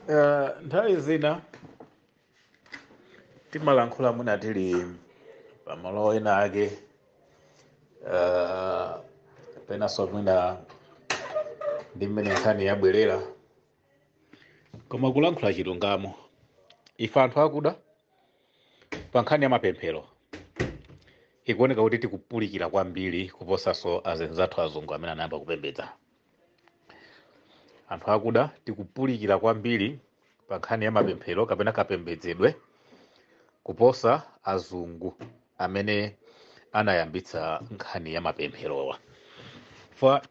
Nthawi zina timalankhula mwina tili pamalo ena ake penanso mwina ndi mmene nkhani yabwerera, koma kulankhula chilungamo ife anthu akuda pa nkhani ya mapemphero ikuoneka kuti tikupulikira kwambiri kuposanso azenzathu azungu amene anayamba kupembedza. Anthu akuda tikupulikira kwambiri pa nkhani ya mapemphero kapena kapembedzedwe kuposa azungu amene anayambitsa nkhani ya mapempherowa.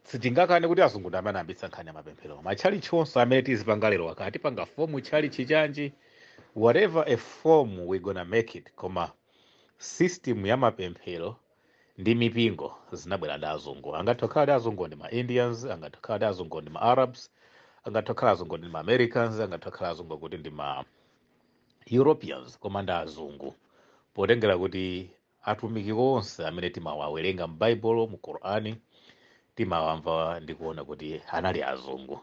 Sitingakane kuti azungu ndi amene anayambitsa nkhani ya mapempherowa. Matchalichi onse amene tizipanga lero wakati panga fomu tchalichi chanji, whatever a form we gonna make it, koma system ya mapemphero ndi mipingo zinabwera ndi azungu. Angatokhala ndi azungu ndi ma Indians, angatokhala ndi azungu ndi ma Arabs, angatokhala azungu ndi ma Americans, angatokhala azungu kuti ndi ma Europeans, koma ndi azungu. Potengera kuti atumiki onse amene timawawerenga m'Bible, mu Qur'ani, timawamva ndi kuona kuti anali azungu,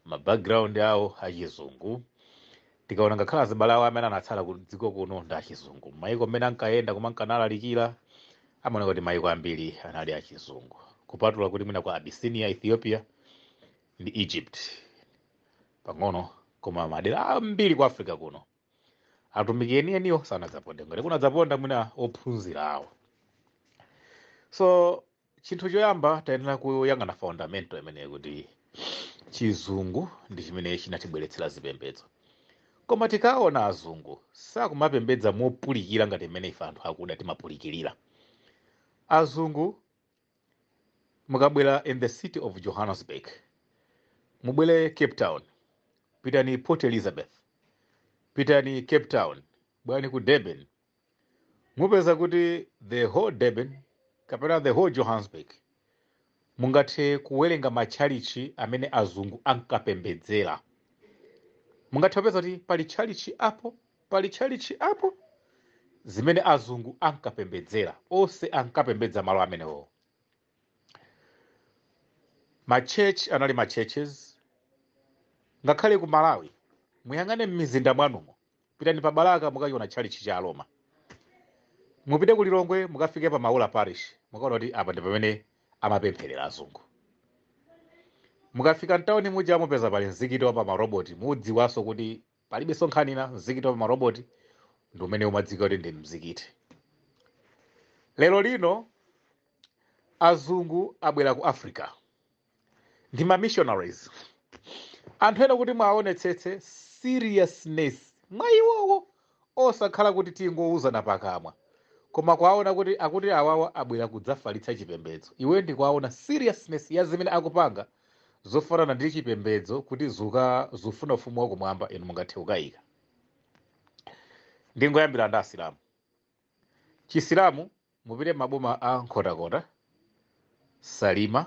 ma background awo achizungu. Tikaona ngakhala azibale awo amene anatsala ku dziko kuno ndi achizungu. Mayiko amene ankayenda koma ankanalalikira amaoneka kuti mayiko ambiri anali achizungu, kupatula kuti mwina kwa Abyssinia, Ethiopia ndi Egypt pang'ono, koma madera ambiri ku Africa kuno atumiki enieniwo sanadzaponde ngati kunadzaponda mwina ophunzira awo. So chinthu choyamba tayenera kuyang'ana fundamental imeneyi kuti chizungu ndi chimene chinatibweretsera zipembedzo. Koma tikaona azungu sakumapembedza mopulikira ngati mmene ife anthu akuda timapulikirira. Azungu mukabwera in the city of Johannesburg, mubwere Cape Town, pitani Port Elizabeth, pitani Cape Town, bwerani ku Durban, mupeza kuti the whole Durban kapena the whole Johannesburg mungathe kuwerenga matchalichi amene azungu ankapembedzera. Mungathe kupeza kuti pali tchalichi apo zimene azungu ankapembedzera, onse ankapembedza malo amenewo. Machechi anali machurches. Ngakhale ku Malawi muyang'ane m'mizinda mwanumo, pitani pa Balaka mukachiona tchalichi cha Roma, mupite ku Lilongwe mukafike pa Maula Parish mukaona kuti apa ndi pamene amapempherera azungu. Mukafika mtawuni muja mupeza pali mzikiti wa pa maroboti, mudziwanso kuti palibenso nkhani ina, mzikiti wa pa maroboti ndi umene umadziwika kuti ndi mzikiti. Lero lino azungu abwera ku Africa ndi ma missionaries. Anthu ena kuti mwaonetsetse seriousness mwa iwowo, osakhala kuti tingouzana pakamwa, koma kwaona kuti akuti awawa abwera kudzafalitsa chipembedzo. Iwe ndi kwaona seriousness ya zimene akupanga zofanana ndi chipembedzo kuti zufuna ufumu wakumwamba, inu mungathe kukayika. Ndingoyambira ndi Asilamu. Chisilamu mupite maboma a Nkhotakota, Salima,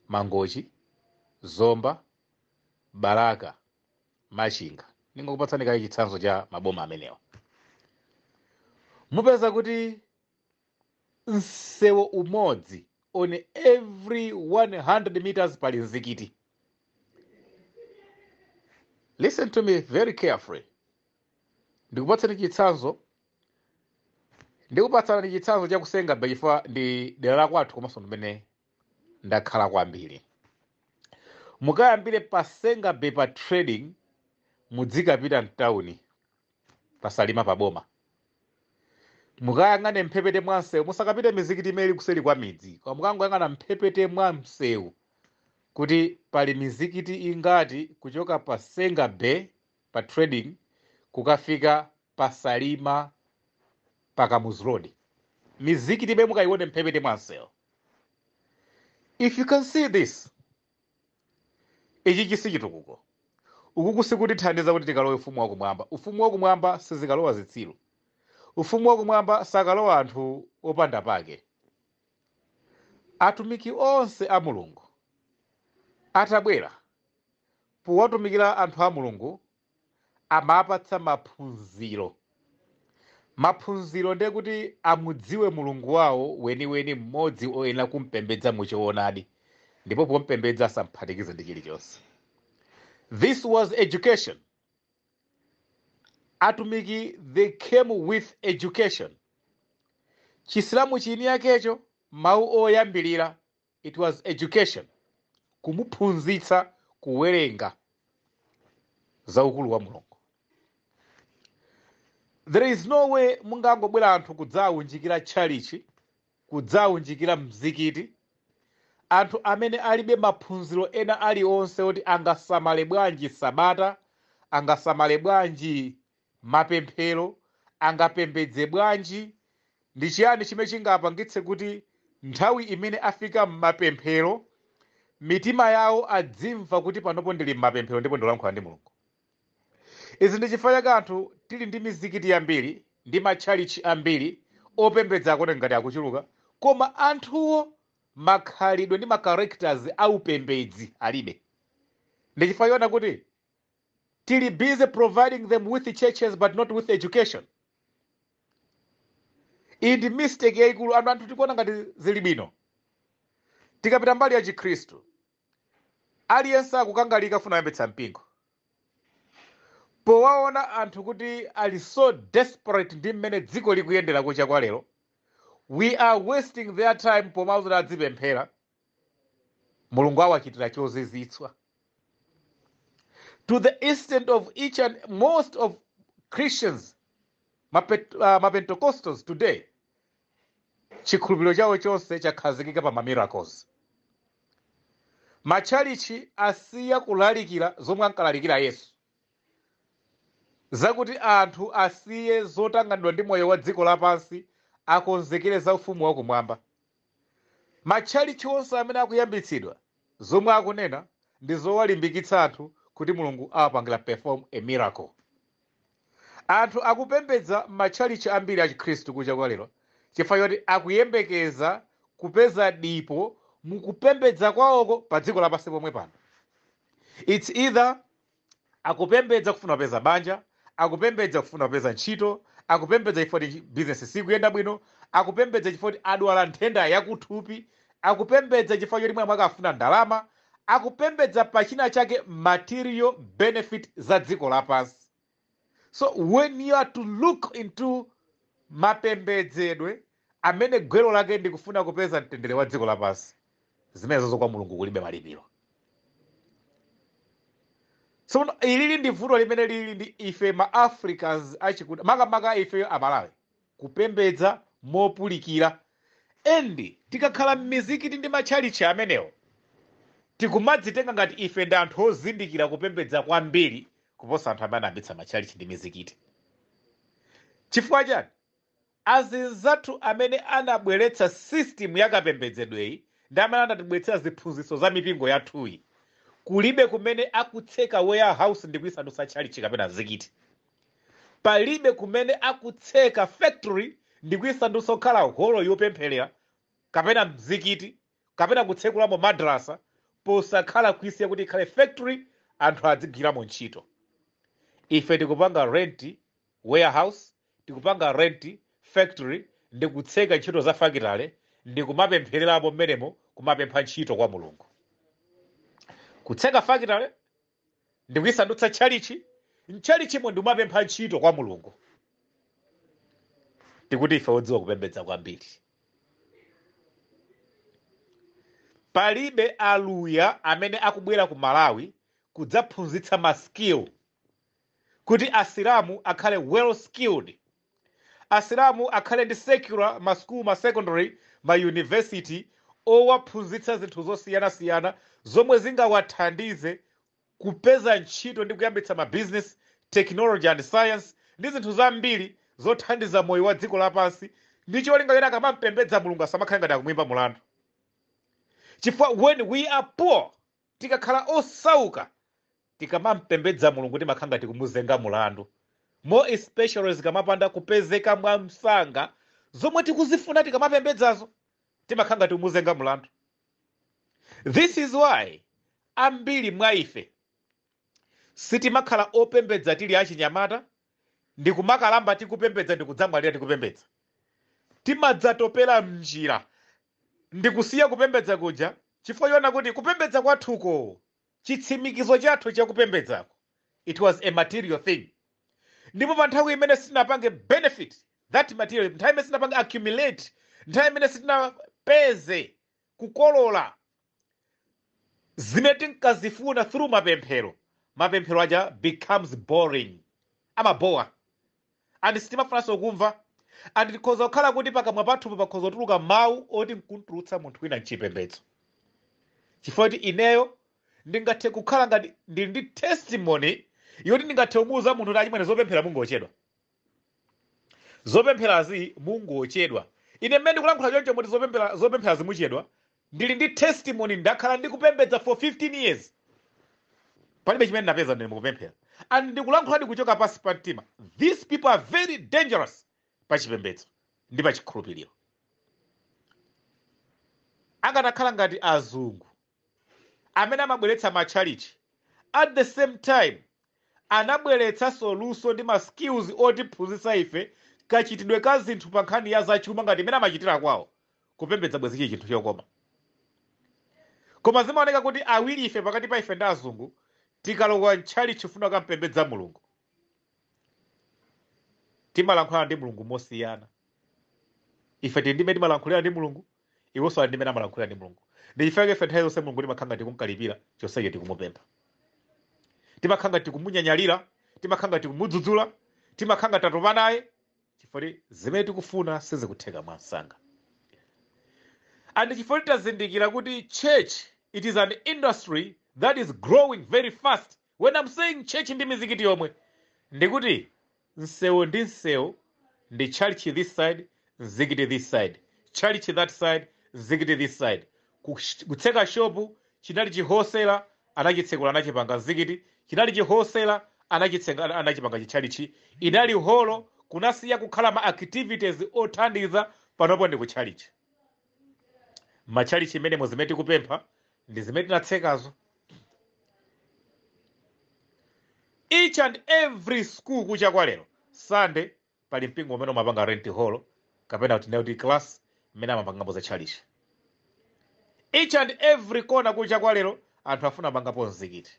Mangochi, Zomba, Balaka, Machinga. Ndingokupatsani kayi chitsanzo cha maboma amenewa. Mupeza kuti msewu umodzi on every 100 meters pali mzikiti. Listen to me very carefully. Ndikupatsani chitsanzo cha kusenga bejifa ndi dera la kwathu komanso ndimene ndakhala kwambiri. Mukayambire pasenga bepa trading mudzikapita mtawuni pasalima paboma. Mukayang'ane mphepete mwa msewu, musakapite mizikiti imene ili kuseri kwa midzi, koma mukangoyang'ana mphepete mwa msewu kuti pali mizikiti ingati kuchoka pa Senga Bay pa trading kukafika pa Salima pa Kamuzu Road. Mizikiti imene mukayione mphepete mwa msewu. If you can see this, ichi chisichitukuko uku kusikuti thandiza kuti tikalowe ufumu wakumwamba. Ufumu wakumwamba sizikalowa zitsiru. Ufumu wakumwamba sakalowa anthu opanda pake. Atumiki onse a Mulungu atabwera powatumikira anthu a Mulungu amapatsa maphunziro. Maphunziro ndiye kuti amudziwe Mulungu wawo weniweni mmodzi oyenera kumpembedza ndipo pompembedza asamphatikize ndi chilichonse. This was education. atumiki they came with education. Chisilamu chini yakecho mau oyambilira it was education, kumuphunzitsa kuwerenga za ukulu wa Mulungu. There is no way mungangobwera anthu kudzawunjikira tchalichi, kudzawunjikira mzikiti, anthu amene alibe maphunziro ena aliwonse oti angasamale bwanji sabata, angasamale bwanji mapemphero, angapembedze bwanji. Ndi chiyani chimene chingapangitse kuti nthawi imene afika m'mapemphero mitima yawo adzimva kuti panopo ndili m'mapemphero ndipo ndilankhula ndi Mulungu. Izi ndi chifukwa chake anthu tili ndi mizikiti yambiri ndi matchalichi ambiri opembedza akuti ngati akuchuluka, koma anthuwo makhalidwe ndi characters aupembedzi alibe. Ndi chifukwa chona kuti tili busy providing them with the churches but not with education. Iyi ndi mistake yayikulu anthu tikuona ngati zili bwino. Tikapita mbali ya Chikhristu, aliyense akukangalika funa yambetsa mpingo. Powaona anthu kuti ali so desperate ndi mmene dziko likuyendera kucha kwa lero, we are wasting their time pomwe adzipemphera, Mulungu awachitira chozizwitsa. To the extent of each and most of Christians, Pentecostals today, chikhulupiriro chawo chonse chakhazikika pa miracles. Matchalichi asiya kulalikira zomwe ankalalikira Yesu, zakuti anthu asiye zotanganidwa ndi moyo wa dziko lapansi akonzekere za ufumu wakumwamba. Matchalichi onse amene akuyambitsidwa zomwe akunena ndi zowalimbikitsa anthu kuti Mulungu awapangira perform a miracle. Anthu akupembedza matchalichi ambiri a Chikhristu kucha kwa lero chifukwa choti akuyembekeza kupeza dipo mukupembedza kwawoko pa dziko lapansi pomwe pano. It's either akupembedza kufuna kupeza banja, akupembedza kufuna kupeza ntchito, akupembedza chifukwa business sikuyenda bwino, akupembedza chifukwa adwala nthenda yakuthupi, akupembedza chifukwa choti mwamwe akafuna ndalama, akupembedza pachina chake material benefit za dziko lapansi. So when you are to look into mapembedzedwe amene gwero lake ndi kufuna kupeza mtendere wa dziko lapansi, zimenezo kwa Mulungu kulibe malipiro. So ilili ndi vuto limene lili ndi ife ma Africans achikuda makamaka ife Amalawi kupembedza mopulikira. Endi tikakhala m'mizikiti ndi matchalichi amenewo tikumadzitenga ngati ife ndi anthu ozindikira kupembedza kwambiri kuposa anthu amene anayambitsa matchalichi ndi mizikiti. Chifukwa chani? Azinzathu amene anabweretsa system yakapembedzedweyi ndi amene anatibweretsera ziphunzitso za mipingo yathuyi, kulibe kumene akutseka warehouse ndi kuyisandutsa tchalichi kapena mzikiti. Palibe kumene akutseka factory ndi kuyisandutsa kukhala holo yopempherera kapena mzikiti kapena kutsekulamo madrasa posakhala kuisiya kuti ikhale factory anthu adzigwiramo ntchito. Ife tikupanga rent warehouse, tikupanga rent factory ndi kutseka ntchito za fakitale ndi kumapemphererapo mmenemo kumapempha ntchito kwa Mulungu. Kutseka fakitale ndi kuyisandutsa tchalichi, mtchalichimo ndi kumapempha ntchito kwa Mulungu. Tikuti ife odziwa kupembedza kwambiri. Palibe aluya amene akubwera ku Malawi kudzaphunzitsa ma skill kuti asilamu akhale well skilled, asilamu akhale ndi secular ma school ma secondary ma university owaphunzitsa zinthu zosiyanasiyana zomwe zingawathandize kupeza ntchito ndi kuyambitsa ma business, technology and science ndi zinthu zambiri zothandiza moyo wa dziko lapansi. Ndi cholinga choti akamapembedza Mulungu asamakhale ngati akumwimba mulandu. Chifukwa when we are poor, tikakhala osauka, tikamapembedza Mulungu timakhala ngati kumuzenga mulandu. More especially zikamapanda kupezeka mwa msanga zomwe tikuzifuna tikamapembedzazo, timakhala ngati kumuzenga mulandu. This is why ambiri mwa ife sitimakhala opembedza tili achinyamata, ndi kumakalamba tikupembedza ndi kudzamwalira tikupembedza. Timadzatopera mnjira ndi kusiya kupembedza kuja chifukwa chona kuti kupembedza kwathuko chitsimikizo chathu chakupembedzako it was a material thing. ndipo pa nthawi imene sitinapange benefit that material, nthawi imene sitinapange accumulate, nthawi imene sitinapeze kukolola zimene tinkazifuna through mapemphero aja becomes boring, amabowa, and sitimafunanso kumva, and tikhoza kukhala kuti pakamwa pathupo pakhoza kutuluka mawu oti nkuntulutsa munthu wina mchipembedzo, chifukwa kuti ineyo ndingathe kukhala ngati ndili ndi testimony yoti ndingathe kumuwuza munthu kuti achimwene zopemphera mungochedwa, zopempherazi mungochedwa. Ine mmene ndikulankhula choncho moti zopemphera zimuchedwa, ndili ndi testimony, ndakhala ndikupembedza for 15 years, palibe chimene napeza ndine mukupemphera, and ndikulankhula ndikuchoka pasi pa mtima. These people are very dangerous pa chipembedzo ndi pa chikhulupiriro. Akanakhala ngati azungu amene amabweretsa matchalichi, at the same time anabweretsa soluso ndi ma skills otiphunzitsa ife kachitidwe ka zinthu pa nkhani ya zachuma ngati imene amachitira kwawo, kupembedza bwezi chi chinthu chokoma. Koma zimaoneka kuti awiri ife pakati pa ife ndi azungu tikalowa ntchalichi chifuna kampembedza mulungu, timalankhulana ndi mulungu mosiyana. Ife tili ndimene timalankhulira ndi mulungu, iwonso ali ndimene amalankhulira ndi mulungu. Ndi chifukwa ife nthawi yonse mulungu timakhanga tikumkalipira chonsecho tikumupempha, timakhanga tikumunyanyalira, timakhanga tikumudzudzula, timakhanga tatopa naye, chifukwa zimene tikufuna sizikutheka mwansanga. And chifukwa tazindikira kuti church, it is an industry that is growing very fast. When I'm saying church ndi mizikiti yomwe, ndikuti nsewu ndi nsewu ndi church this side, mzikiti this side, church that side, mzikiti this side. Kutseka shopu chinali chihosera, anachitsekula anachipanga mzikiti, chinali chihosera anachipanga chichalichi, inali holo, kunasiya kukhala ma activities othandiza panopo ndi kuchalichi. Machalichi imene muzimene tikupempha ndi zimene tinatsekazo. Each and every school kucha kwa lero Sunday pali mpingo umene umapanga rent hall kapena kuti nayo class imene amapangapo za chalichi. Each and every corner kucha kwa lero anthu afuna pangapo mzikiti.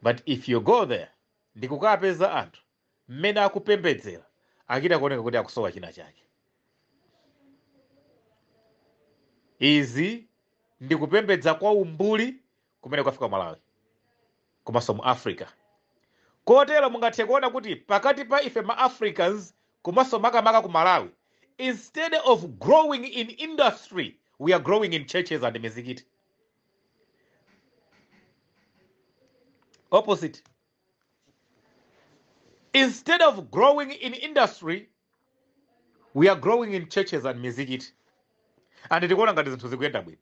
But if you go there ndikukapeza anthu mmene akupembedzera akita kuoneka kuti akusowa china chake. Izi ndikupembedza kwa umbuli kumene kwafika Malawi komanso mu Africa. Kotero mungathe kuona kuti pakati pa ife ma Africans komanso makamaka ku Malawi, instead of growing in industry, we are growing in churches and mizikiti. Opposite. Instead of growing in industry, we are growing in churches and mizikiti. And tikuona ngati zinthu zikuyenda bwino.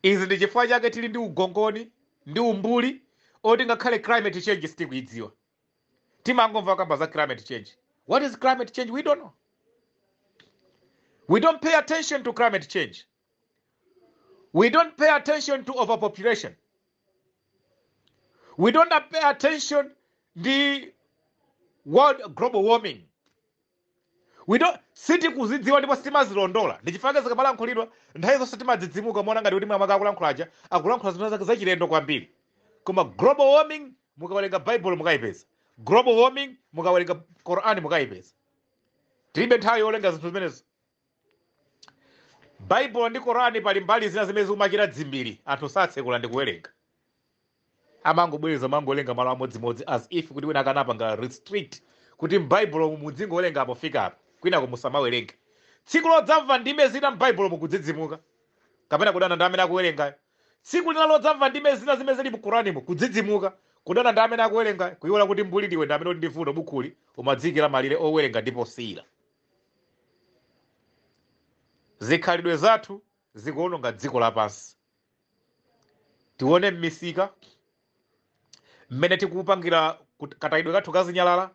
Izi ndi chifukwa chake tili ndi ugongoni ndi umbuli oti ngakhale climate change sitikuidziwa. Timangomva kamba za climate change. What is climate change? We don't know. We don't pay attention to climate change. We don't pay attention to overpopulation. We don't pay attention the world global warming. We don't siti kuzidziwa ndipo sitimazilondola. Ndi chifukwa zikamalankhulidwa nthawi zonse timadzidzimuka mona ngati kuti mwamaka akulankhulaja akulankhula zinthu zake zachilendo kwambiri. Koma global warming mukawerenga Bible mukayipeza. Global warming mukawerenga Quran mukayipeza. Tilibe nthawi yolenga zinthu zimenezo. Bible ndi Quran pali mbali zina zimene zikumachita dzimbiri anthu satsekula ndi kuwerenga. Amangobwereza mangolenga malo amodzimodzi as if kuti wina akanapanga restrict kuti m'Bible mudzingo werenga apofika apa kwina kumusamawerenge. Tsiku lodzamva ndime zina m'Bible mukudzidzimuka kapena kudana ndi amene akuwerenga. Tsiku lina lodzamva ndime zina zimene zili mu Quran kudzidzimuka kudana ndi amene akuwerenga, kuyiwala kuti mbuli ndiwe ndi amene ndifuno bukhuli umadzikira malire owerenga ndipo sira. Zikhalidwe zathu zikuononga dziko lapansi. Tione m'misika mmene tikupangira katayidwe kathu kazinyalala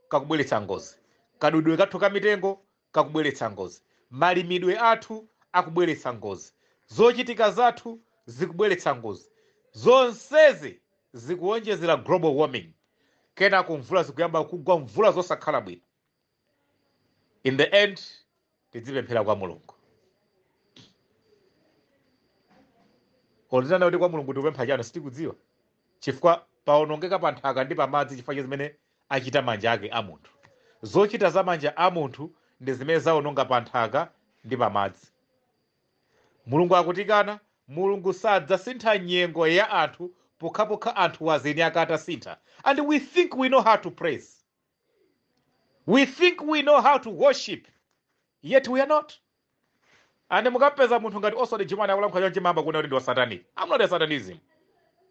kakubweretsa ngozi, kadudwe kathu kamitengo kakubweretsa ngozi, malimidwe athu akubweretsa ngozi, zochitika zathu zikubweretsa ngozi. Zonsezi zikuonjezera global warming. Kena kumvula zikuyamba kugwa mvula zosakhala bwino. In the end tidzipemphera kwa mulungu. Olizana kuti kwa mulungu tikupempha chani sitikudziwa. Chifukwa paonongeka pa nthaka ndi pamadzi chifukwa cha zimene achita manja ake a munthu. Zochita za manja a munthu ndi zimene zaononga pa nthaka ndi pamadzi. Mulungu akutikana, Mulungu sadzasintha nyengo ya anthu pokhapokha anthu wazeni akatasintha. And we think we know how to praise. We think we know how to worship. Yet we are not. And mukapeza munthu ngati Oswald Chimwene akulankhula chimamba kuna kuti ndi wa satanic. I'm not a satanism.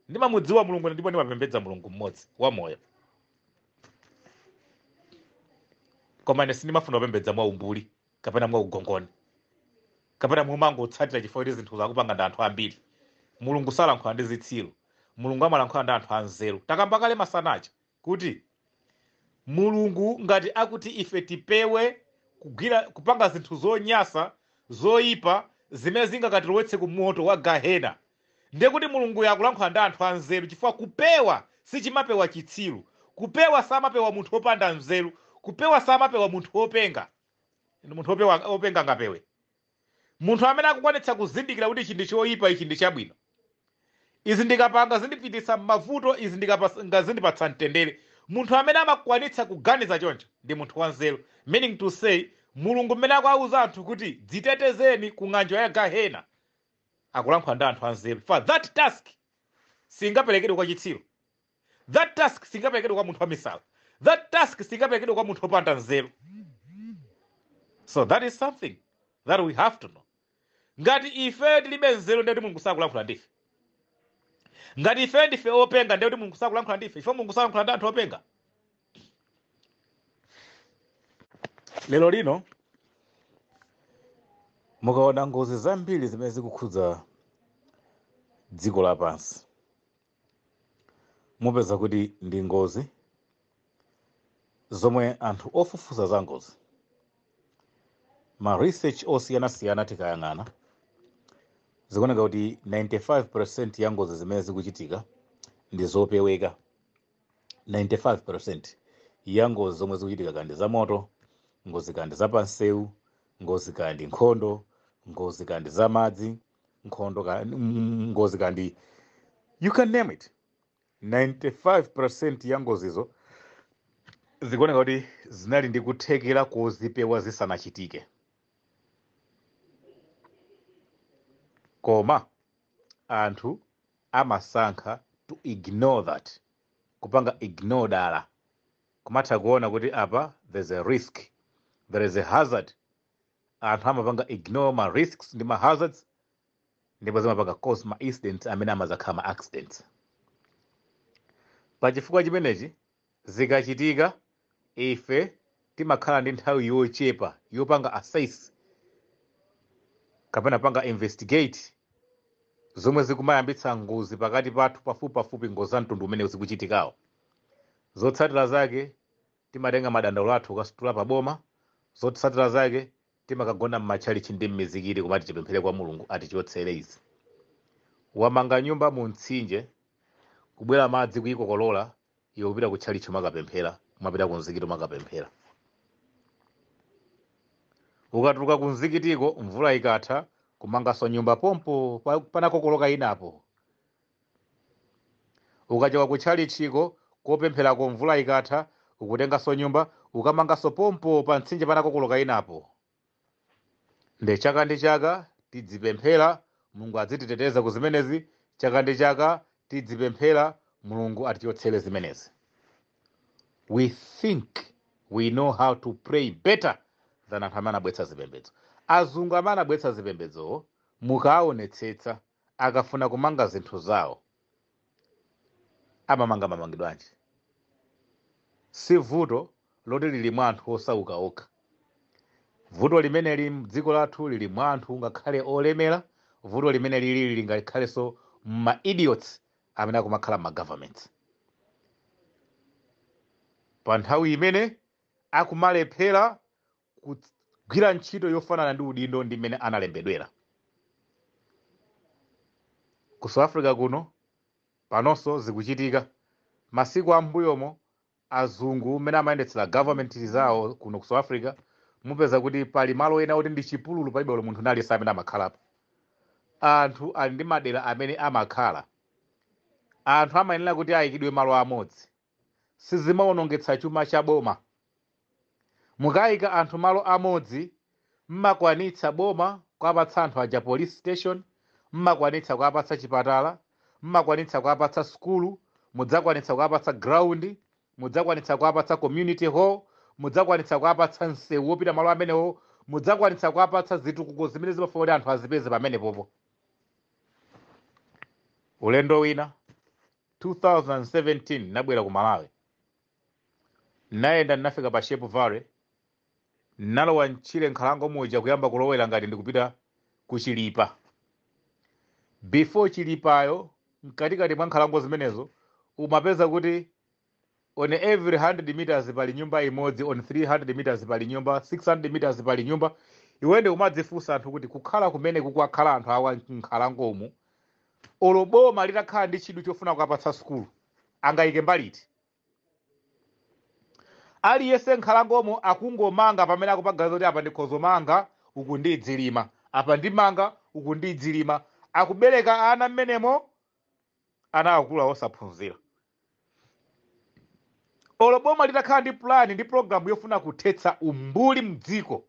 Ndimamudziwa Mulungu ndipo ndimapembedza Mulungu mmodzi wa moyo. Koma ine sindimafuna kupembedza mwa umbuli kapena mwa ugongoni. Kapena mumango utsatira chifukwa kuti zinthu zakupanga ndi anthu ambiri. Mulungu salankhula ndi zitsiru. Mulungu amalankhula ndi anthu anzeru. Takamba kale masanacha kuti Mulungu ngati akuti ife tipewe kupanga zinthu zonyasa, zoyipa, zimene zingakatilowetse ku moto wa Gahena. Ndiye kuti Mulungu yakulankhula ndi anthu anzeru chifukwa kupewa sichimapewa chitsiru. Kupewa samapewa munthu wopanda nzeru. Kupewa samapewa munthu wopenga. Munthu wopenga ngapewe. Munthu amene akukwanitsa kuzindikira kuti ichi ndi choyipa, ichi ndi chabwino. Izi ndikapanga zindipititsa m'mavuto, izi ndikapanga zindipatsa mtendere. Munthu amene amakwanitsa kuganiza choncho ndi munthu wanzeru. Meaning to say, Mulungu mmene akuwauza anthu kuti dzitetezeni ku ng'anjo ya Gahena, akulankhula ndi anthu anzeru. For that task singaperekedwe kwa chitsiru. That task singaperekedwe kwa munthu wamisala. That task singaperekedwe kwa munthu wopanda nzeru. So that is something that we have to know. Ngati ife tilibe nzeru ndiye kuti Mulungu sakulankhula ndife. Ngati ife ndife openga ndiye kuti Mulungu sakulankhula ndife. Ife Mulungu sakulankhula ndi anthu openga. Lero lino mukaona ngozi zambiri zimene zikukhudza dziko lapansi, mupeza kuti ndi ngozi zomwe anthu ofufuza za ngozi, ma research osiyanasiyana tikayang'ana, zikuoneka kuti 95% ya ngozi zimene zikuchitika ndi zopeweka. 95% ya ngozi zomwe zikuchitika kandi za moto, ngozi kandi za pansewu, ngozi kandi nkhondo, ngozi kandi za madzi, ngozi kandi you can name it. 95% ya ngozizo zikuoneka kuti zinali ndi kuthekera kozipewa zisanachitike. Koma anthu amasankha to ignore that, kupanga ignore dala, kumatha kuona kuti apa there's a risk, there is a hazard. Anthu amapanga ignore ma risks ndi ma hazards, ndipo zimapanga cause ma incidents amene amazakhala ma accidents. Pachifukwa chimenechi zikachitika, ife timakhala ndi nthawi yochepa yopanga assess kapena panga investigate zomwe zikumayambitsa ngozi pakati pathu pafupi ngozi za mtundu umene zikuchitikawo. Zotsatira zake timatenga madandaulo athu kukasitula pa boma. Zotsatira zake timakagona m'matchalichi ndi m'mizikiti kumati tipemphere kwa Mulungu atichotsere izi. Wamanga nyumba mu mtsinje, kubwera madzi kuyikokolola, iwe upita ku tchalichi makapemphera, kumapita ku mzikiti makapemphera. Ukatuluka ku mzikitiko mvula ikatha, kumanganso nyumba pompo panakokoloka inapo. Ukachoka ku tchalichiko kopempherako mvula ikatha, ukutenganso nyumba ukamanganso pompo pa mtsinje panakokoloka inapo. Nde chaka ndi chaka tidzipemphera Mulungu adzititeteza ku zimenezi, chaka ndi chaka tidzipemphera Mulungu atichotsere zimenezi. We think we know how to pray better than anthu amene anabwetsa zipembedzo. Azungu amene anabwetsa zipembedzo mukaonetsetsa akafuna kumanga zinthu zawo, amamanga mamangidwanji. Si vuto loti lili mwa anthu osauka okha. Vuto limene lili m'dziko lathu lili mwa anthu ngakhale olemera. Vuto limene lili ngakhalenso ma idiots amene akumakhala ma governments. Pa nthawi imene akumalephera kugwira ntchito yofanana ndi udindo ndi mmene analembedwera. Ku South Africa kuno panonso zikuchitika. Masiku ambuyomo azungu mmene amayendetsera government zawo kuno ku South Africa, mupeza kuti pali malo ena oti ndi chipululu palibe olo munthu nali samene amakhalapo. Anthu ali ndi madera amene amakhala anthu amayenera kuti ayikidwe malo amodzi, sizimaonongetsa chuma cha boma. Mukayika anthu malo amodzi, mmakwanitsa boma kuwapatsa anthu aja police station, mmakwanitsa kuwapatsa chipatala, mmakwanitsa kuwapatsa skulu, mudzakwanitsa kuwapatsa ground, mudzakwanitsa kuwapatsa community hall, mudzakwanitsa kuwapatsa msewu wopita malo amenewo, mudzakwanitsa kuwapatsa zitukuko zimene zimafuna kuti anthu azipeze pamenepopo. Ulendo wina 2017 nabwera ku Malawi, nayenda ndinafika pa Sheep Valley, nalowa mchire nkhalango muja kuyamba kulowera ngati ndikupita ku Chilipa. Before Chilipayo, mkatikati mwa nkhalango zimenezo, umapeza kuti on every 100 meters pali nyumba imodzi, on 300 meters pali nyumba, 600 meters pali nyumba. Iwende umadzifunsa anthu kuti kukhala kumene kukwakhala anthu awa nkhalangomu, oloboma litakhala ndi chidwi chofuna kukapatsa skulu, angayike mbaliti. Aliyense nkhalangomo akungomanga pamene akupaganiza kuti apa ndikhozomanga uku ndidzilima, apa ndimanga uku ndidzilima, akubereka ana mmenemo, ana akula osaphunzira. Oloboma litakhala ndi plan ndi program yofuna kuthetsa umbuli mdziko,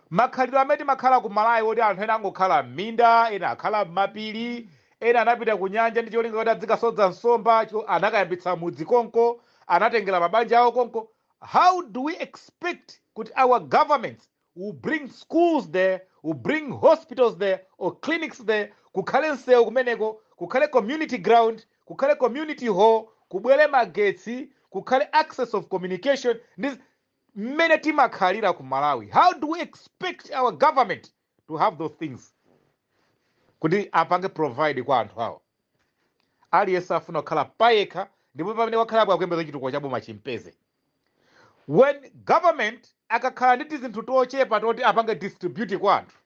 makhalidwe amene makhala ku Malawi woti anthu ena angokhala m'minda, ena akhala m'mapiri, ena anapita ku nyanja ndi cholinga kuti adzikasodza nsomba, anakayambitsa mudzi konko, anatengera mabanja awo konko. How do we expect that our governments will bring schools there, will bring hospitals there, or clinics there, kukhale msewu kumeneko, kukhale community ground, kukhale community hall, kubwere magetsi, kukhale access of communication, mmene timakhalira ku Malawi? How do we expect our government to have those things? Kuti apange provide kwa anthu awo. Aliyense afuna kukhala payekha, ndipo pamene wakhala akuyembekeza chitukuko cha boma chimpeze. When government akakhala ndi tizinthu tochepa toti apange distribute kwa anthu,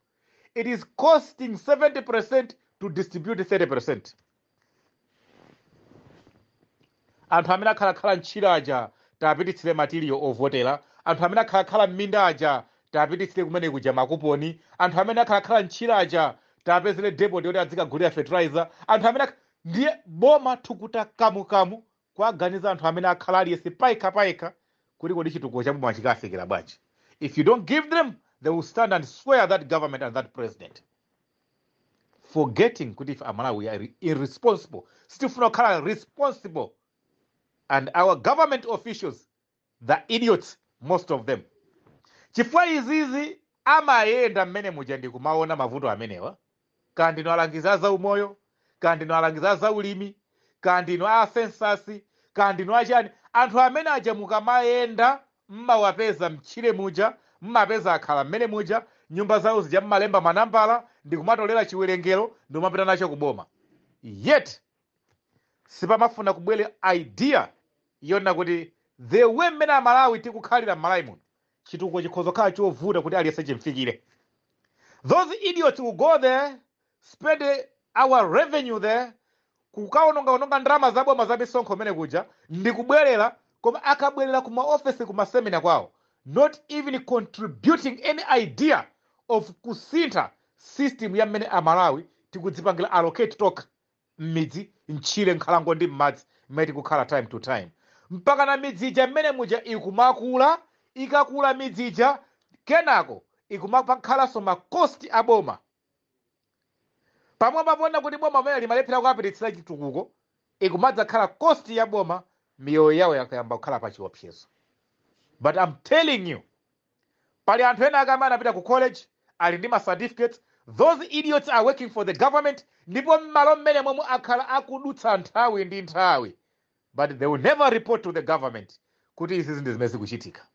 it is costing 70% to distribute 30%. Anthu amene akhala mchiraja tapititsire material ovotera, anthu amene akhala m'minda aja tapititsire kumene kuja makuponi, anthu amene akhala mchiraja tapezere depot yoti adzikagulira fertilizer, anthu amene ndiye boma tukuta kamukamu kwaganiza anthu amene akhala aliyense payekha kuti kodi chitukuko cha boma chikafikira bwanji. If you don't give them, they will stand and swear that government and that president. Forgetting kuti if Malawi are irresponsible, sitifuna kukhala responsible. And our government officials, the idiots, most of them. Chifukwa izizi amayenda mmene muja ndi kumaona mavuto amenewa, kandi no alangiza za umoyo, kandi no alangiza za ulimi, kandi no asensasi, kandi no achani. Anthu amene aja mukamayenda mmawapeza mchire muja, mmapeza akhala mmene muja, nyumba zawo zija mmalemba manambala, ndi kumatolera chiwerengero, ndi kumapita nacho kuboma. Yet sipamafuna kubwere idea yona kuti the way mmene Malawi tikukhalira Malawi muno, chitukuko chikhoza kukhala chovuta kuti aliyense chimfikire. Those idiots will go there, spend our revenue there, kukaononga ndalama zaboma za misonkho mene kuja, ndi kubwerera, koma akabwerera kuma office kuma seminar kwawo, not even contributing any idea of kusintha system ya mmene Malawi tikudzipangira allocate toka midzi, mchire, nkhalango ndi madzi mmene tikukhala time to time. Mpaka na midzija mmene muja ikumakula, ikakula midzija, kenako ikumakhalanso makosti aboma. Pamwe pabona kuti boma mmene limalephera kukapititsira chitukuko, ikumadzakhala kosti ya boma, miyoyo yawo yakayamba kukhala pa chiopsezo. But I'm telling you, pali anthu ena akamene anapita ku college, ali ndi ma certificates, those idiots are working for the government, ndipo mmalo mmene momwe akhala akudutsa nthawi ndi nthawi. But they will never report to the government kuti izi zinthu zimene zikuchitika.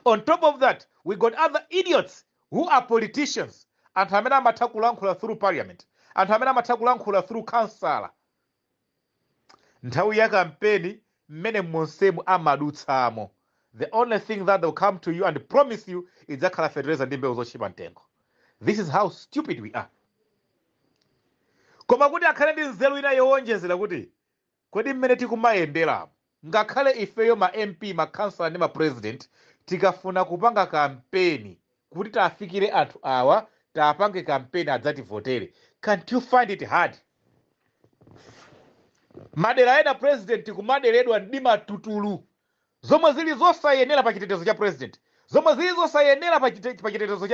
On top of that, we got other idiots who are politicians. Anthu amene amatha kulankhula through parliament, anthu amene amatha kulankhula through council. Nthawi ya kampeni mmene monsemu amadutsamo, the only thing that they'll come to you and promise you is zakhala fertilizer ndi mbewu zochipa mtengo. This is how stupid we are. Koma kuti akhale ndi nzeru ina yowonjezera kuti kodi mmene tikumayendera, ngakhale ifeyo ma MP, ma councilor ndi ma president, tikafuna kupanga kampeni kuti tafikire anthu awa, tapange kampeni adzati votere. Can't you find it hard? madera ena president kumaderedwa ndi matutulu zomwe zili zosayenera pa chitetezo cha president, zomwe zili zosayenera pa chitetezo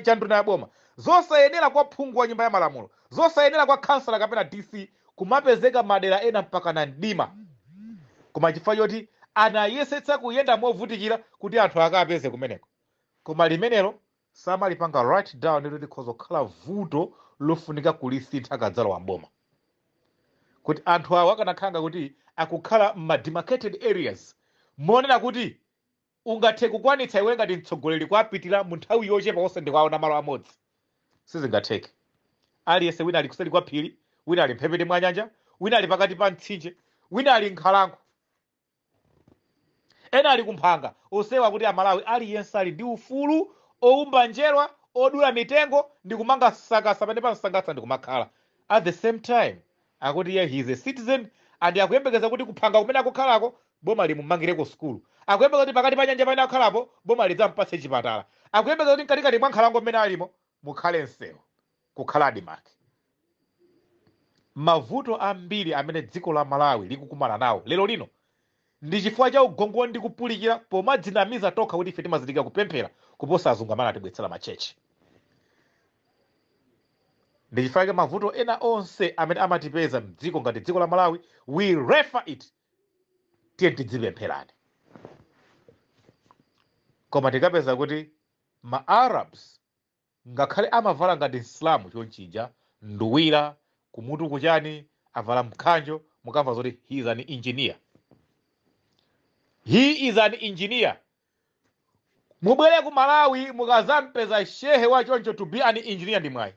cha nduna ya boma, zosayenera kwa phungu wa nyumba ya malamulo, zosayenera kwa kansala kapena DC, kumapezeka madera ena mpaka na mdima. Koma chifukwa choti anayesetsa kuyenda movutikira kuti anthu akapeze kumeneko, koma limenelo samalipanga right down kuti likhoza kukhala vuto lofunika kulisintha kadzalo wa mboma, kuti anthu awo akanakhanga kuti akukhala m'mademarcated areas monena kuti ungathe kukwanitsa iwe ngati mtsogoleri kwapitira mu nthawi yochepa onse ndikwaona malo amodzi, sizingatheke. Aliyense wina ali kuseri kwa phiri, wina ali mphepete mwa nyanja, wina ali pakati pa mtsinje, wina ali nkhalango, ena ali kumphanga. Osewa kuti Amalawi aliyense ali ndi ufulu oumba njerwa, odula mitengo ndi kumanga sakasa pamene pansangatsa ndi kumakhala. At the same time akuti he is a citizen and akuyembekeza kuti kuphanga kumene akukhalako boma limumangireko skulu, akuyembekeza kuti pakati pa nyanja pamene akukhalapo boma lidzampatse chipatala, akuyembekeza kuti mkatikati mwa nkhalango mmene alimo mukhale msewu, kukhala dimake. Mavuto ambiri amene dziko la Malawi likukumana nawo lero lino ndi chifukwa cha ugongoni ndi kupulikira pomadzinamiza tokha kuti ife timazidikira kupemphera kuposa azungu amene atibwetsera machechi. Ndi chifukwa cha mavuto ena onse amene amatipeza mdziko ngati dziko la Malawi, we refer it tiye tidzipempherani. Koma tikapeza kuti ma Arabs ngakhale amavala ngati Islamu chonchija, nduwira kumutu kuchani, avala mkhanjo, mukamva zoti he is an engineer. He is an engineer. Mubwere ku Malawi mukazampeza shehe wa choncho to be an engineer ndi mwayi.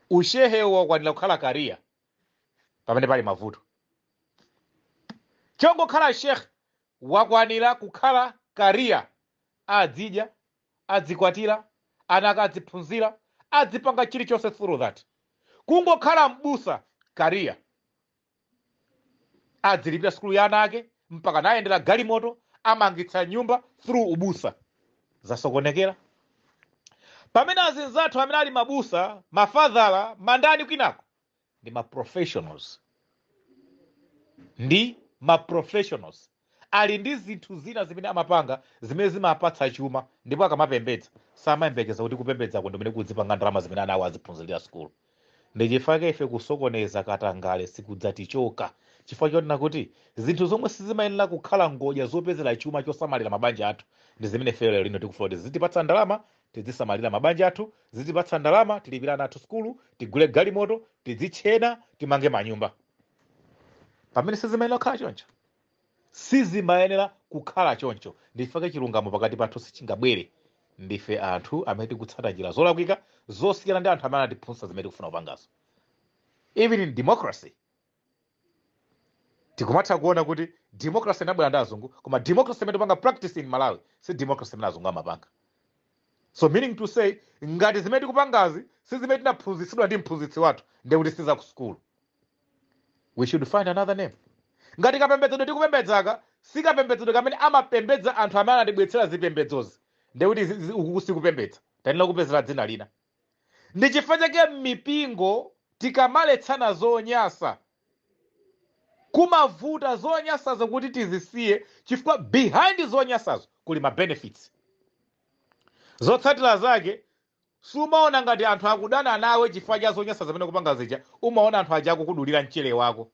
Ushehe wakwanira kukhala career pamene pali mavuto. Chongo khala sheikh wakwanira kukhala career, adzidya, adzikwatira, anaka adziphunzira, adzipanga chilichonse through that. Kungokhala mbusa career, adzilipira skulu ya ana ake mpaka nayendera galimoto, amangitsa nyumba through ubusa. Zasokonekera. Pamene azinzathu amene ali mabusa, mafadhala, mandani kwinako ndi ma-professionals. Ndi ma-professionals ali ndi zinthu zina zimene amapanga zimene zimapatsa chuma, ndipo akamapembedza samayembekeza kuti kupembedzako ndimene kudzipanga ndalama zimene ana awo aziphunzirira skulu. Ndi chifukwa ife kusokoneza katangale sikudzatichoka, chifukwa chonena kuti zinthu zomwe sizimayenera kukhala ngodya zopezera chuma chosamalira mabanja athu ndi zimene ife lero lino tikufuna kuti zitipatsa ndalama tidzisamalira mabanja athu, zitipatsa ndalama tilipirana athu skulu, tigule galimoto, tidzitchena, timange manyumba. Pamene sizimayenera kukhala choncho, sizimayenera kukhala choncho. Ndifake chilungamo pakati pathu sichingabwere ndife anthu amene tikutsata njira zolakwika zosiyana ndi anthu amene atiphunzitsa zimene tikufuna kupangazo. Even in democracy tikumatha kuona kuti democracy inabwera ndi azungu, koma democracy imene tikupanga practice in Malawi si democracy imene azungu amapanga. So meaning to say, ngati zimene tikupangazi si zimene tinaphunzitsidwa ndi mphunzitsi wathu, ndiye kuti siza ku school. We should find another name. Ngati kapembedzedwe tikupembedzaka sikapembedzedwe kamene amapembedza anthu amene atibwetsera zipembedzozi, ndiye kuti ukuku sikupembedza, tanena kupezera dzina lina. Ndi chifukwa chake mipingo tikamaletsana zonyasa kumavuta zonyasazo kuti tizisiye, chifukwa behind zonyasazo kuli ma benefits. Zotsatira zake sumaona ngati anthu akudana nawe chifukwa cha zonyasa zimene kupanga zija, umaona anthu aja akukudulira mchere wako.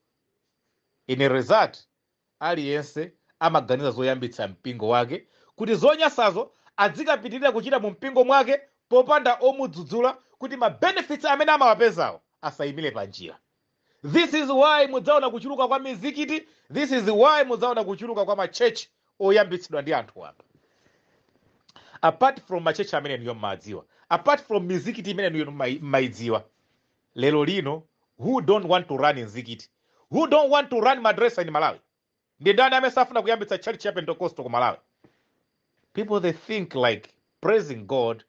In a result, aliyense amaganiza zoyambitsa mpingo wake kuti zonyasazo adzikapitirira kuchita mu mpingo mwake popanda omudzudzula kuti ma benefits amene amawapezawo asayimire pa njira. This is why mudzaona kuchuluka kwa mizikiti, this is why mudzaona kuchuluka kwa machechi oyambitsidwa ndi anthu apa. Apart from machechi amene niyo madziwa, apart from mizikiti imene niyo maidziwa, lero lino who don't want to run mzikiti, who don't want to run madrasa in Malawi? Ndi ndani amene safuna kuyambitsa church ya Pentecostal ku Malawi? People, they think like praising God,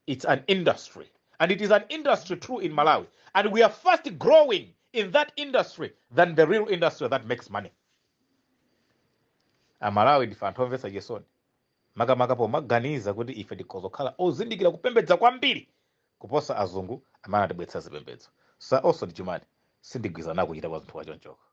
it's an industry. And it is an industry true in Malawi. And we are fast growing in that industry than the real industry that makes money. Malawi ndife anthu omvetsa chisoni. Makamakapo maganiza kuti ife tikozokhala ozindikira kupembedza kwambiri kuposa azungu amene atibwetsa zipembedzo. Sa also ndi chumani. sindigwiza nakuchita kwa zinthu wachonchoko.